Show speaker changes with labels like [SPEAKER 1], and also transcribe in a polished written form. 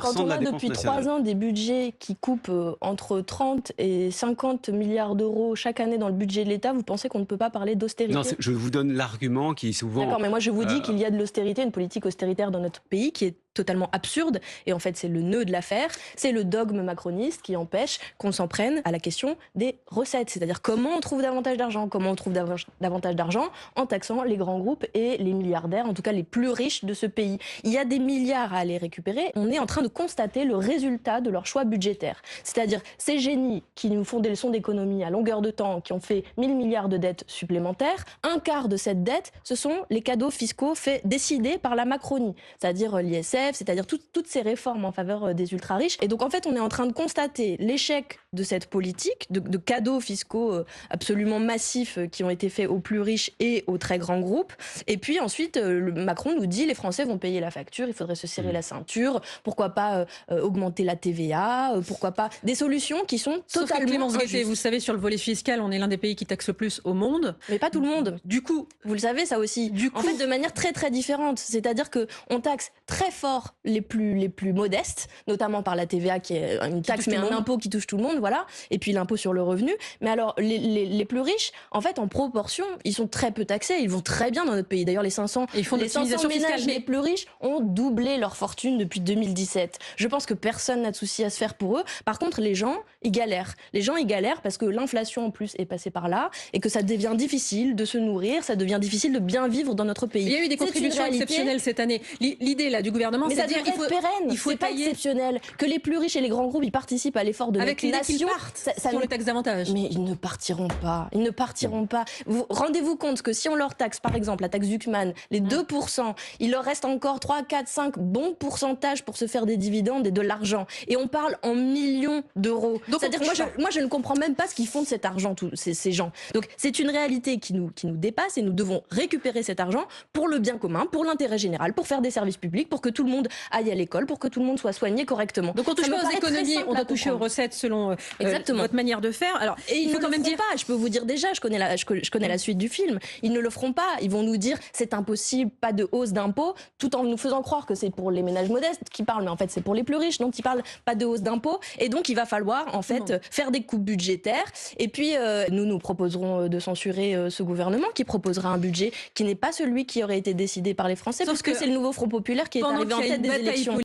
[SPEAKER 1] Quand on
[SPEAKER 2] de la
[SPEAKER 1] a
[SPEAKER 2] dépense
[SPEAKER 1] depuis
[SPEAKER 2] nationale.
[SPEAKER 1] 3 ans des budgets qui coupent entre 30 et 50 milliards d'euros chaque année dans le budget de l'État, vous pensez qu'on ne peut pas parler
[SPEAKER 2] Non,
[SPEAKER 1] d'austérité?
[SPEAKER 2] je vous donne l'argument qui souvent...
[SPEAKER 1] D'accord, mais moi je vous dis
[SPEAKER 2] euh,
[SPEAKER 1] qu'il y a de l'austérité, une politique austéritaire dans notre pays qui est totalement absurde. Et en fait, c'est le nœud de l'affaire. C'est le dogme macroniste qui empêche qu'on s'en prenne à la question des recettes. C'est-à-dire comment on trouve davantage d'argent. Comment on trouve davantage d'argent en taxant les grands groupes et les milliardaires, en tout cas les plus riches de ce pays. Il y a des milliards à aller récupérer. On est en train de constater le résultat de leur choix budgétaires. C'est-à-dire ces génies qui nous font des leçons d'économie à longueur de temps, qui ont fait 1000 milliards de dettes supplémentaires, un quart de cette dette, ce sont les cadeaux fiscaux décidés par la Macronie. C'est-à-dire l'ISF, c'est-à-dire toutes ces réformes en faveur des ultra-riches. Et donc en fait, on est en train de constater l'échec de cette politique de cadeaux fiscaux absolument massifs qui ont été faits aux plus riches et aux très grands groupes. Et puis ensuite, Macron nous dit les Français vont payer la facture, il faudrait se serrer la ceinture, pourquoi pas augmenter la TVA, pourquoi pas des solutions qui sont
[SPEAKER 3] Sauf que
[SPEAKER 1] totalement
[SPEAKER 3] Clémence Guettet,
[SPEAKER 1] injustes.
[SPEAKER 3] vous savez, sur le volet fiscal, on est l'un des pays qui taxe le plus au monde.
[SPEAKER 1] Mais pas tout le monde.
[SPEAKER 3] Du coup,
[SPEAKER 1] Vous le savez, ça aussi. En fait, de manière très très différente. C'est-à-dire qu'on taxe très fort les plus modestes, notamment par la TVA qui est une taxe mais un impôt qui touche tout le monde, voilà. Et puis l'impôt sur le revenu. Mais alors, les plus riches, en fait, en proportion, ils sont très peu taxés. Ils vont très bien dans notre pays. D'ailleurs, les 500 ménages les plus riches ont doublé leur fortune depuis 2017. Je pense que personne n'a de souci à se faire pour eux. Par contre, les gens, ils galèrent. Les gens, ils galèrent parce que l'inflation, en plus, est passée par là et que ça devient difficile de se nourrir, ça devient difficile de bien vivre dans notre pays.
[SPEAKER 3] Il y a eu des contributions exceptionnelles cette année. L'idée là du gouvernement,
[SPEAKER 1] mais
[SPEAKER 3] c'est
[SPEAKER 1] ça
[SPEAKER 3] de dire
[SPEAKER 1] devrait être pérenne. Il faut pas exceptionnel que les plus riches et les grands groupes ils participent à l'effort de
[SPEAKER 3] avec
[SPEAKER 1] notre
[SPEAKER 3] l'idée qu'ils
[SPEAKER 1] nation.
[SPEAKER 3] partent sur le taxe d'avantage.
[SPEAKER 1] Mais ils ne partiront pas. Ils ne partiront pas. Vous rendez-vous compte que si on leur taxe, par exemple, la taxe Zuckman, les 2%, il leur reste encore 3, 4, 5 bons pourcentages pour se faire des dividendes et de l'argent. Et on parle en millions d'euros. C'est-à-dire que moi, je ne comprends même pas ce qu'ils font de cet argent, ces gens. Donc, c'est une réalité qui nous dépasse et nous devons récupérer cet argent pour le bien commun, pour l'intérêt général, pour faire des services publics, pour que tout le monde aille à l'école, pour que tout le monde soit soigné correctement.
[SPEAKER 3] Donc on touche pas aux économies, on doit toucher aux recettes selon votre manière de faire. Alors,
[SPEAKER 1] et il faut quand même dire pas, je peux vous dire déjà, je connais la suite du film, ils ne le feront pas, ils vont nous dire c'est impossible, pas de hausse d'impôts, tout en nous faisant croire que c'est pour les ménages modestes qui parlent, mais en fait c'est pour les plus riches dont ils parlent, pas de hausse d'impôts, et donc il va falloir en fait faire des coupes budgétaires, et puis nous proposerons de censurer ce gouvernement qui proposera un budget qui n'est pas celui qui aurait été décidé par les Français, parce que c'est le nouveau Front Populaire qui est arrivé en tête des élections.